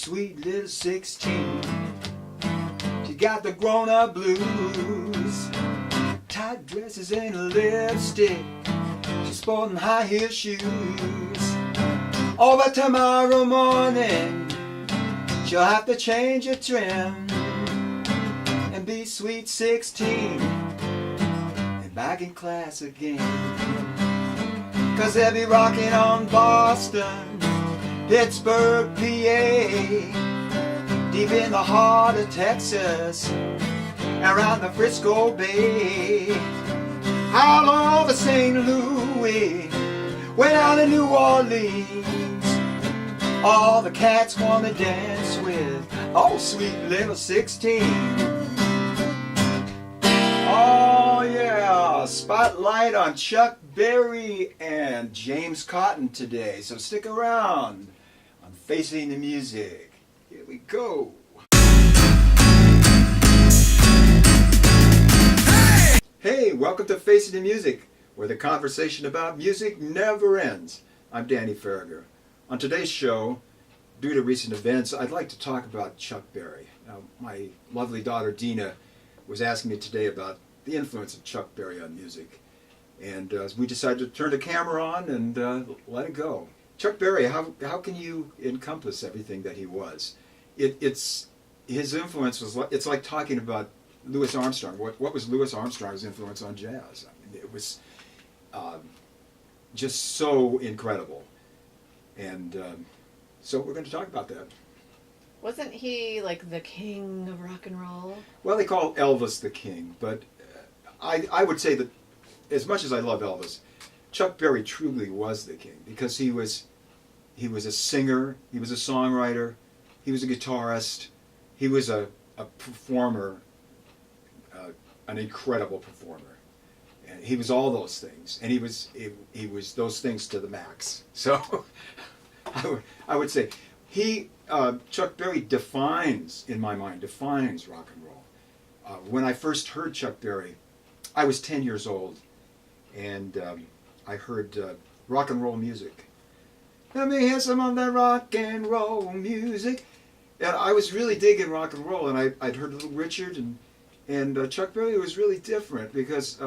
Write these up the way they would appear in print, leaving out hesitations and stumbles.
sweet little 16. She got the grown-up blues, tight dresses and a lipstick. She's sporting high-heel shoes. Oh, but tomorrow morning she'll have to change her trim and be sweet 16 and back in class again. 'Cause they'll be rocking on Boston, Pittsburgh, PA, deep in the heart of Texas, around the Frisco Bay, all over St. Louis, way down in New Orleans. All the cats want to dance with, oh, sweet little 16. Oh yeah, spotlight on Chuck Berry and James Cotton today, so stick around on Facing the Music. Here we go. Hey, welcome to Facing the Music, where the conversation about music never ends. I'm Danny Faragher. On today's show, due to recent events, I'd like to talk about Chuck Berry. Now, my lovely daughter Dina was asking me today about the influence of Chuck Berry on music. And we decided to turn the camera on and let it go. Chuck Berry, how can you encompass everything that he was? It's his influence was it's like talking about Louis Armstrong. What was Louis Armstrong's influence on jazz? I mean, it was just so incredible. And so we're going to talk about that. Wasn't he like the king of rock and roll? Well, they call Elvis the king, but I would say that as much as I love Elvis, Chuck Berry truly was the king, because he was a singer, he was a songwriter, he was a guitarist, he was a performer, an incredible performer. And he was all those things, and he was those things to the max. So I would say Chuck Berry defines, in my mind, rock and roll. When I first heard Chuck Berry, I was 10 years old, and I heard rock and roll music. Let me hear some of that rock and roll music. And I was really digging rock and roll, and I'd heard Little Richard, and Chuck Berry was really different because,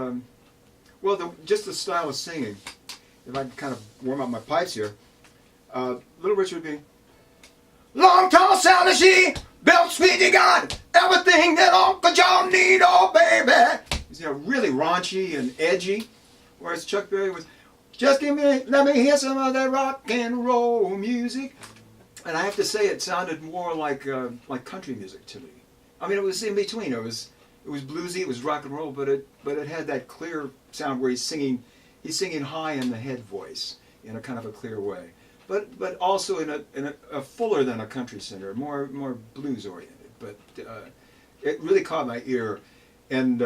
just the style of singing. If I can kind of warm up my pipes here, Little Richard would be, long, tall, Sally, she built sweet, you got everything that Uncle John need, oh baby. He's really raunchy and edgy, whereas Chuck Berry was, let me hear some of that rock and roll music. And I have to say, it sounded more like country music to me. I mean, it was in between. It was bluesy, it was rock and roll, but it had that clear sound where he's singing high in the head voice in a kind of a clear way, but also in a fuller than a country singer, more blues oriented. But it really caught my ear, and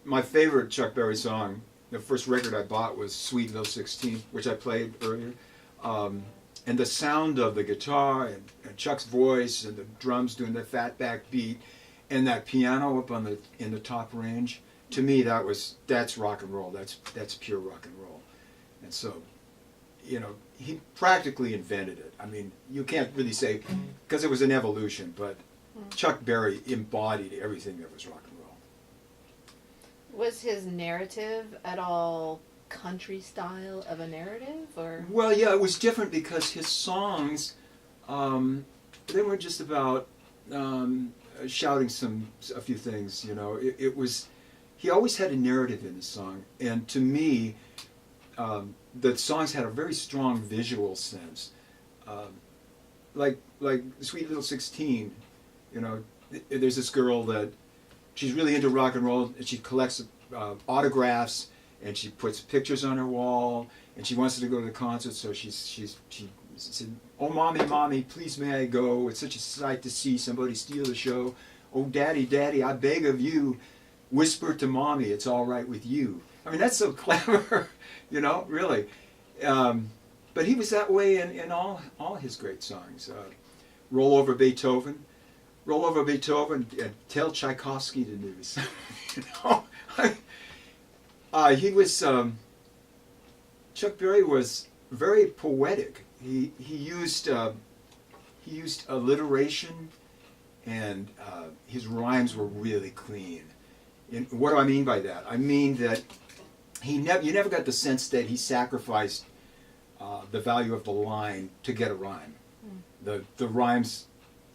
my favorite Chuck Berry song, the first record I bought, was Sweet Little 16, which I played earlier. And the sound of the guitar and Chuck's voice and the drums doing the fat back beat and that piano up in the top range, to me that's rock and roll. That's pure rock and roll. And so, he practically invented it. I mean, you can't really say, because it was an evolution, but Chuck Berry embodied everything that was rock and roll. Was his narrative at all country style of a narrative, or? Well, yeah, it was different because his songs, they weren't just about shouting a few things. It was, he always had a narrative in his song, and to me, the songs had a very strong visual sense. Like Sweet Little 16, there's this girl that she's really into rock and roll, and she collects autographs, and she puts pictures on her wall, and she wants to go to the concert, so she said, oh, mommy, please may I go? It's such a sight to see somebody steal the show. Oh, daddy, I beg of you, whisper to mommy, it's all right with you. I mean, that's so clever, really. But he was that way in all his great songs. Roll Over Beethoven, and Tell Tchaikovsky the News. He was, Chuck Berry was very poetic. He used he used alliteration, and his rhymes were really clean. And what do I mean by that? I mean that you never got the sense that he sacrificed the value of the line to get a rhyme. The rhymes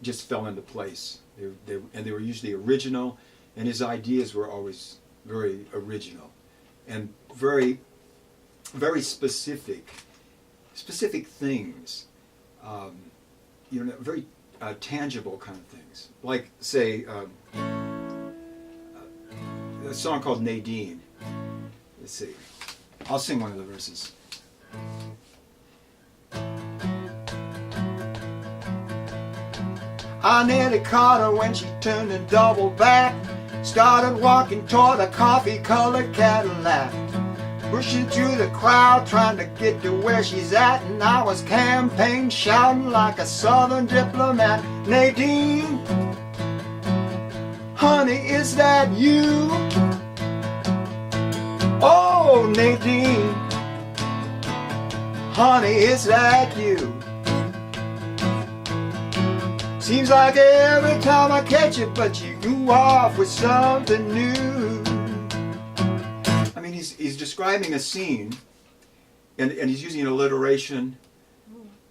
just fell into place. They were usually original, and his ideas were always very original and very, very specific things. Very tangible kind of things. Like, say, a song called Nadine. Let's see. I'll sing one of the verses. I nearly caught her when she turned and doubled back. Started walking toward a coffee-colored Cadillac. Pushing through the crowd, trying to get to where she's at. And I was campaign shouting like a southern diplomat. Nadine, honey, is that you? Oh, Nadine, honey, is that you? Seems like every time I catch you, but you go off with something new. I mean, he's describing a scene, and he's using alliteration.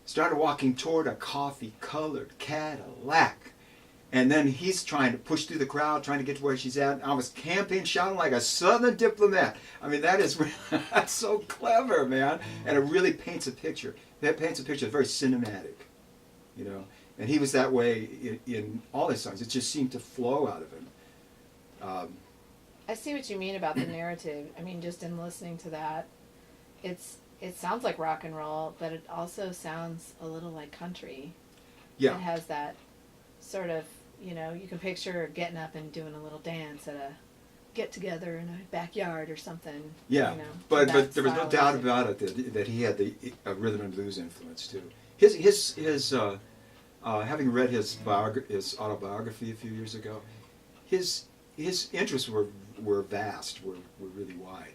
Started walking toward a coffee-colored Cadillac. And then he's trying to push through the crowd, trying to get to where she's at. I was camping, shouting like a southern diplomat. I mean, that's so clever, man. And it really paints a picture. That paints a picture very cinematic, you know. And he was that way in all his songs. It just seemed to flow out of him. I see what you mean about the narrative. I mean, just in listening to that, it sounds like rock and roll, but it also sounds a little like country. Yeah. It has that sort of, you know, you can picture getting up and doing a little dance at a get-together in a backyard or something. Yeah, you know, but there was no doubt about it that he had the rhythm and blues influence too. His having read his autobiography a few years ago, his interests were vast, were really wide,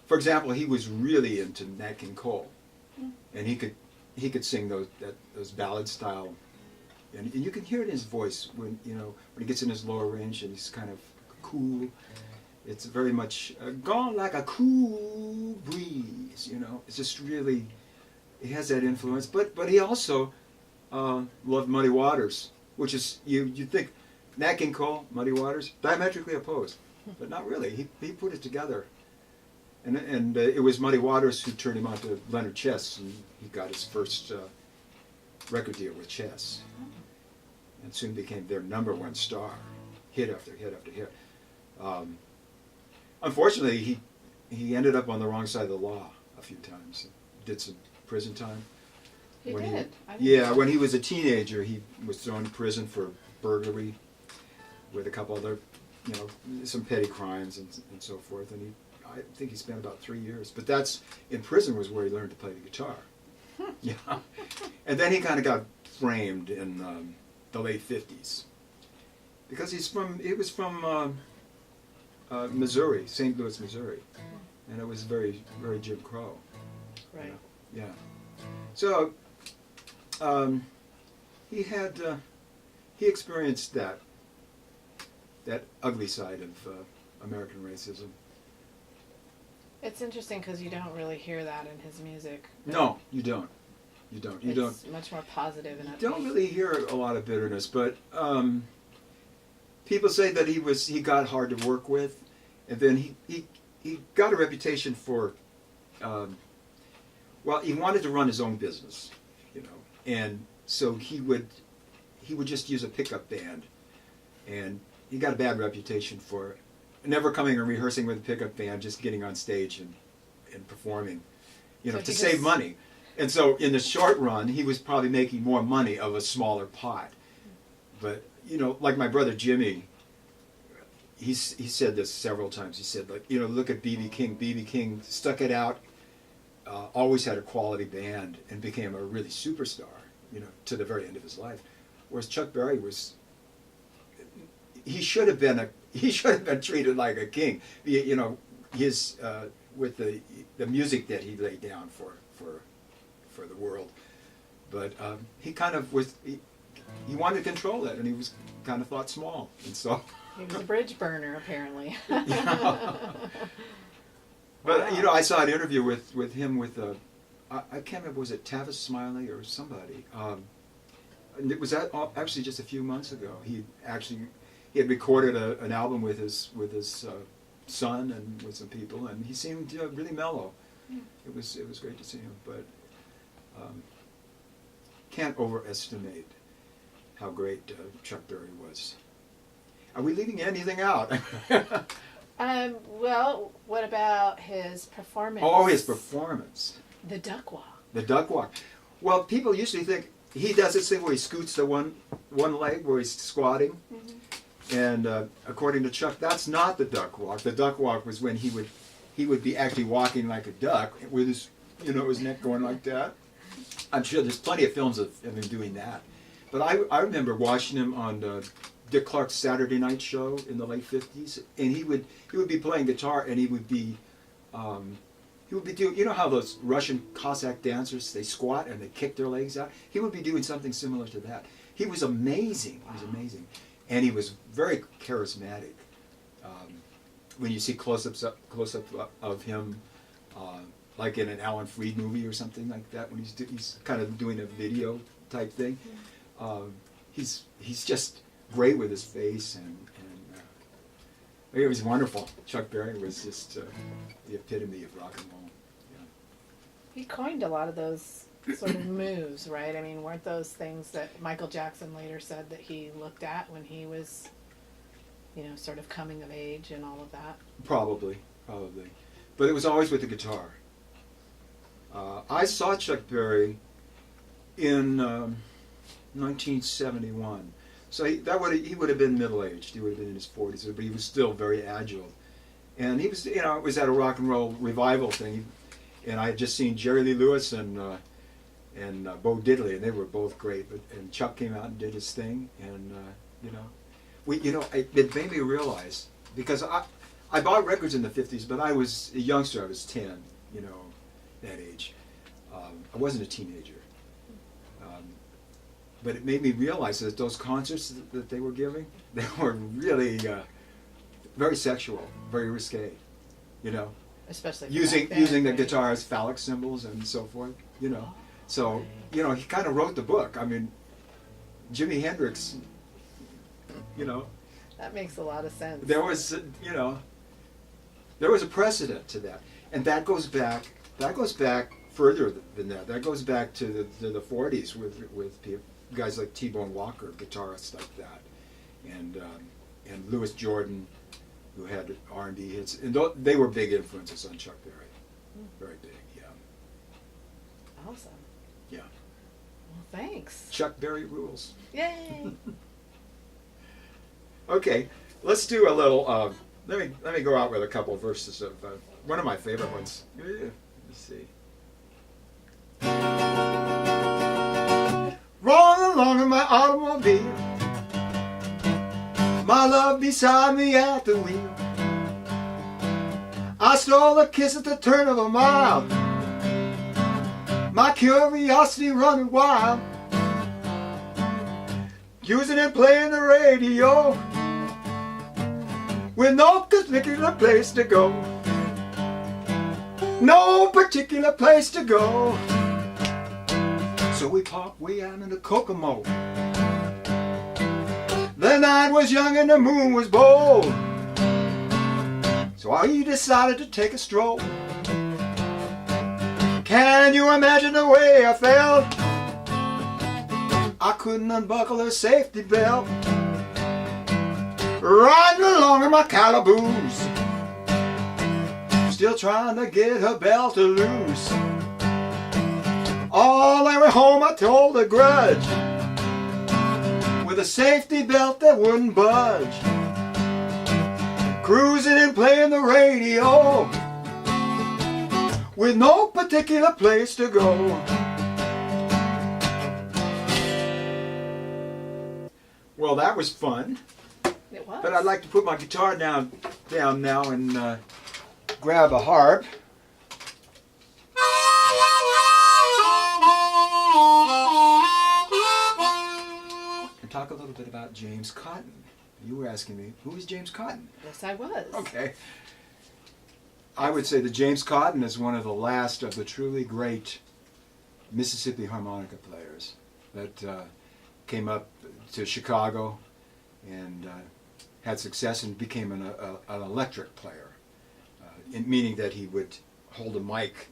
for example, he was really into Nat King Cole, and he could sing those ballad style, and you can hear it in his voice when he gets in his lower range and he's kind of cool. It's very much gone like a cool breeze, you know. It's just really. He has that influence, but he also loved Muddy Waters, which is you think Nat King Cole, Muddy Waters, diametrically opposed, but not really. He put it together, and it was Muddy Waters who turned him on to Leonard Chess, and he got his first record deal with Chess, and soon became their #1 star, hit after hit after hit. Unfortunately, he ended up on the wrong side of the law a few times. Did some prison time. He did. When he was a teenager, he was thrown in prison for burglary with a couple other, some petty crimes and so forth. And I think he spent about 3 years. But in prison was where he learned to play the guitar. Yeah. And then he kind of got framed in the late 50s. Because he was from Missouri, St. Louis, Missouri. And it was very, very Jim Crow. Right. Yeah. So he experienced that ugly side of American racism. It's interesting because you don't really hear that in his music. No, you don't. It's much more positive and upbeat. You don't really hear a lot of bitterness, but people say that he got hard to work with, and then he got a reputation for. Well, he wanted to run his own business, and so he would just use a pickup band, and he got a bad reputation for never coming and rehearsing with a pickup band, just getting on stage and performing, to save money. And so in the short run, he was probably making more money of a smaller pot. But, like my brother Jimmy, he said this several times. He said, look at B.B. King. B.B. King stuck it out. Always had a quality band and became a really superstar, to the very end of his life. Whereas Chuck Berry he should have been treated like a king. His with the music that he laid down for the world. But he kind of was, he wanted to control it, and he was kind of thought small. And so. He was a bridge burner, apparently. Yeah. But, you know, I saw an interview with him with, I can't remember, was it Tavis Smiley or somebody? And it was actually just a few months ago. He had recorded an album with his son and with some people, and he seemed really mellow. Yeah. It was great to see him, but can't overestimate how great Chuck Berry was. Are we leaving anything out? Well, what about his performance? Oh, his performance. The duck walk. The duck walk. Well, people usually think he does this thing where he scoots to one leg, where he's squatting. Mm-hmm. And according to Chuck, that's not the duck walk. The duck walk was when he would be actually walking like a duck with his, his neck going like that. I'm sure there's plenty of films of him doing that. But I remember watching him on Dick Clark's Saturday Night Show in the late 50s, and he would be playing guitar, and he would be doing, you know how those Russian Cossack dancers, they squat and they kick their legs out? He would be doing something similar to that. He was amazing. He was amazing. And he was very charismatic. When you see close-ups of him, like in an Alan Freed movie or something like that, when he's kind of doing a video type thing, he's just great with his face, and it was wonderful. Chuck Berry was just the epitome of rock and roll. Yeah. He coined a lot of those sort of moves, right? I mean, weren't those things that Michael Jackson later said that he looked at when he was, sort of coming of age and all of that? Probably. But it was always with the guitar. I saw Chuck Berry in 1971. So he would have been middle-aged. He would have been in his 40s, but he was still very agile. And he was, it was at a rock and roll revival thing. And I had just seen Jerry Lee Lewis and Bo Diddley, and they were both great. And Chuck came out and did his thing, and it made me realize, because I bought records in the 50s, but I was a youngster. I was 10, that age. I wasn't a teenager. But it made me realize that those concerts that they were giving, they were really very sexual, very risque, Especially using the guitar as phallic symbols and so forth, So, he kind of wrote the book. I mean, Jimi Hendrix, That makes a lot of sense. There was, there was a precedent to that. And that goes back further than that. That goes back to the 40s with guys like T-Bone Walker, guitarists like that, and Louis Jordan, who had R&B hits, and they were big influences on Chuck Berry. Very big, yeah. Awesome. Yeah. Well, thanks. Chuck Berry rules. Yay! Okay, let's do a little. Let me go out with a couple of verses of one of my favorite ones. Let's see. Rolling along in my automobile, my love beside me at the wheel. I stole a kiss at the turn of a mile, my curiosity running wild. Using and playing the radio, with no particular place to go. No particular place to go. So we parked way out in the Kokomo. The night was young and the moon was bold, so I decided to take a stroll. Can you imagine the way I felt? I couldn't unbuckle her safety belt. Riding along in my calaboose, still trying to get her belt to loose. All the way home I told a grudge, with a safety belt that wouldn't budge. Cruising and playing the radio, with no particular place to go. Well, that was fun. It was. But I'd like to put my guitar down now and grab a harp. little bit about James Cotton. You were asking me, who is James Cotton? Yes, I was. Okay. I would say that James Cotton is one of the last of the truly great Mississippi harmonica players that came up to Chicago and had success and became an electric player, meaning that he would hold a mic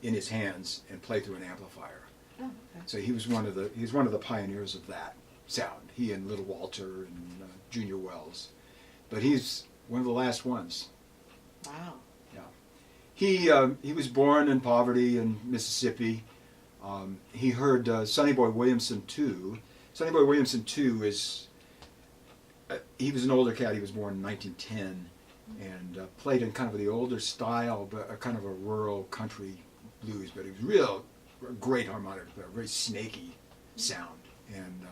in his hands and play through an amplifier. Oh, okay. So he was one of the pioneers of that sound. He and Little Walter and Junior Wells, but he's one of the last ones. Wow. Yeah, he was born in poverty in Mississippi. He heard Sonny Boy Williamson too. Sonny Boy Williamson too is he was an older cat. He was born in 1910 and played in kind of the older style, but a kind of a rural country blues. But he was real great harmonica player, very snaky sound, and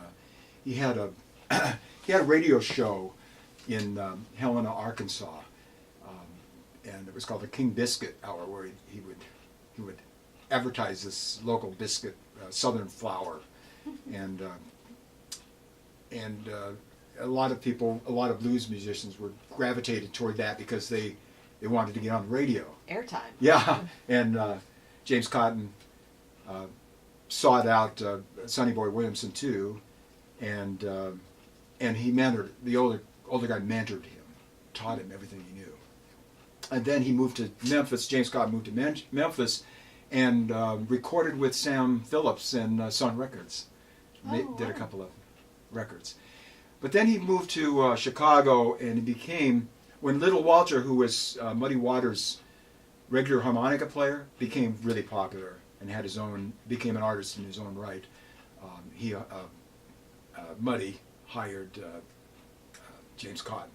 he had a he had a radio show in Helena, Arkansas, and it was called the King Biscuit Hour, where he would advertise this local biscuit, Southern flour, and a lot of people, a lot of blues musicians were gravitated toward that because they wanted to get on the radio. Airtime. Yeah, and James Cotton sought out Sonny Boy Williamson too, and he mentored the older guy, mentored him, taught him everything he knew, and then he moved to Memphis. James Cotton moved to Memphis, and recorded with Sam Phillips and Sun Records. Did a couple of records, but then he moved to Chicago, and he became, when Little Walter, who was Muddy Waters' regular harmonica player, became really popular and had his own, became an artist in his own right. Muddy hired James Cotton,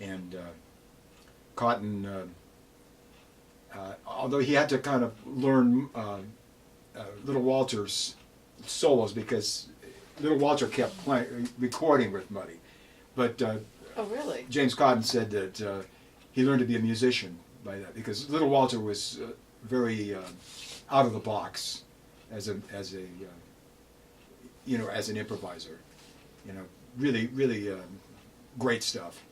and Cotton, although he had to kind of learn Little Walter's solos because Little Walter kept recording with Muddy, but Oh, really? James Cotton said that he learned to be a musician by that because Little Walter was very out of the box as an improviser, really great stuff.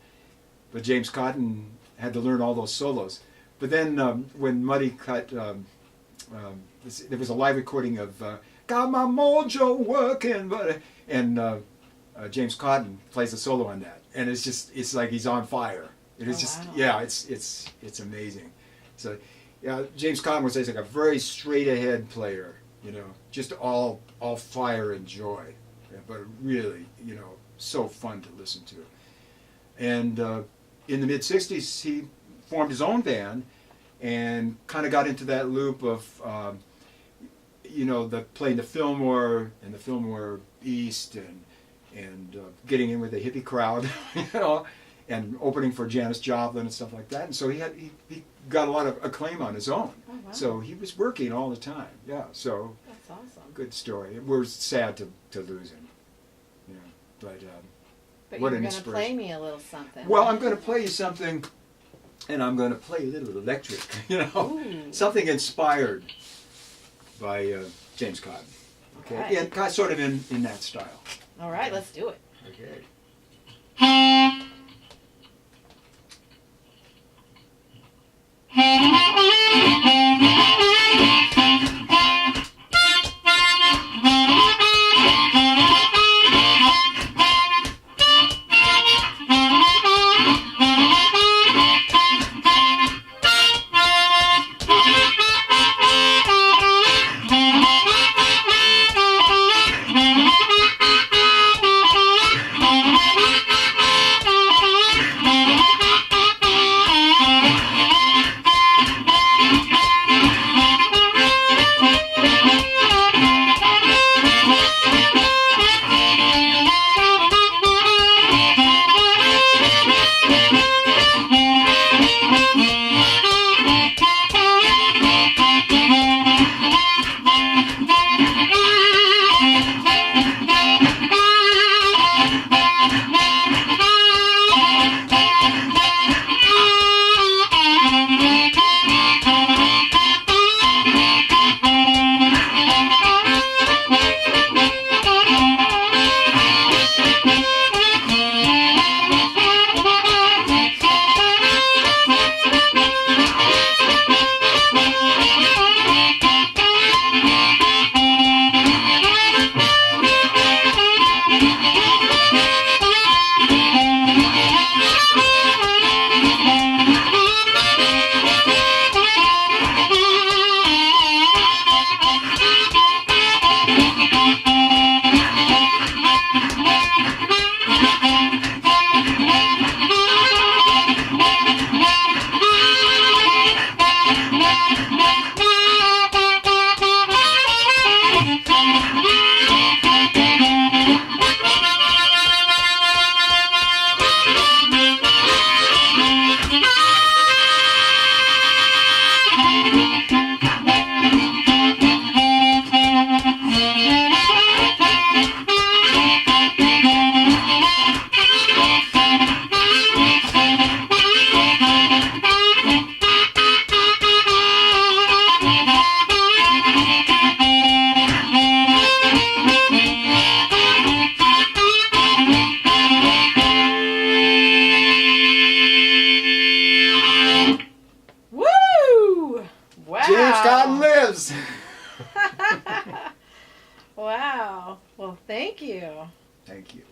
But James Cotton had to learn all those solos. But then when Muddy cut, there was a live recording of "Got My Mojo Working," and James Cotton plays a solo on that, and it's like he's on fire. It is wow. It's amazing. So, yeah, James Cotton was like a very straight ahead player, just all fire and joy, but really, so fun to listen to. And in the mid '60s, he formed his own band and kind of got into that loop of, playing the Fillmore and the Fillmore East and getting in with the hippie crowd, and opening for Janis Joplin and stuff like that. And so he got a lot of acclaim on his own. Oh, wow. So he was working all the time. Yeah, so That's awesome. good story. We're sad to lose him. But But what you're an going to inspiration. play me a little something. Well, I'm going to play you something, and I'm going to play a little electric, Ooh. something inspired by James Cotton. Okay, Right. yeah, sort of in that style. All right, let's do it. Okay. Woo! Wow. James Cotton lives. Wow. Well, thank you. Thank you.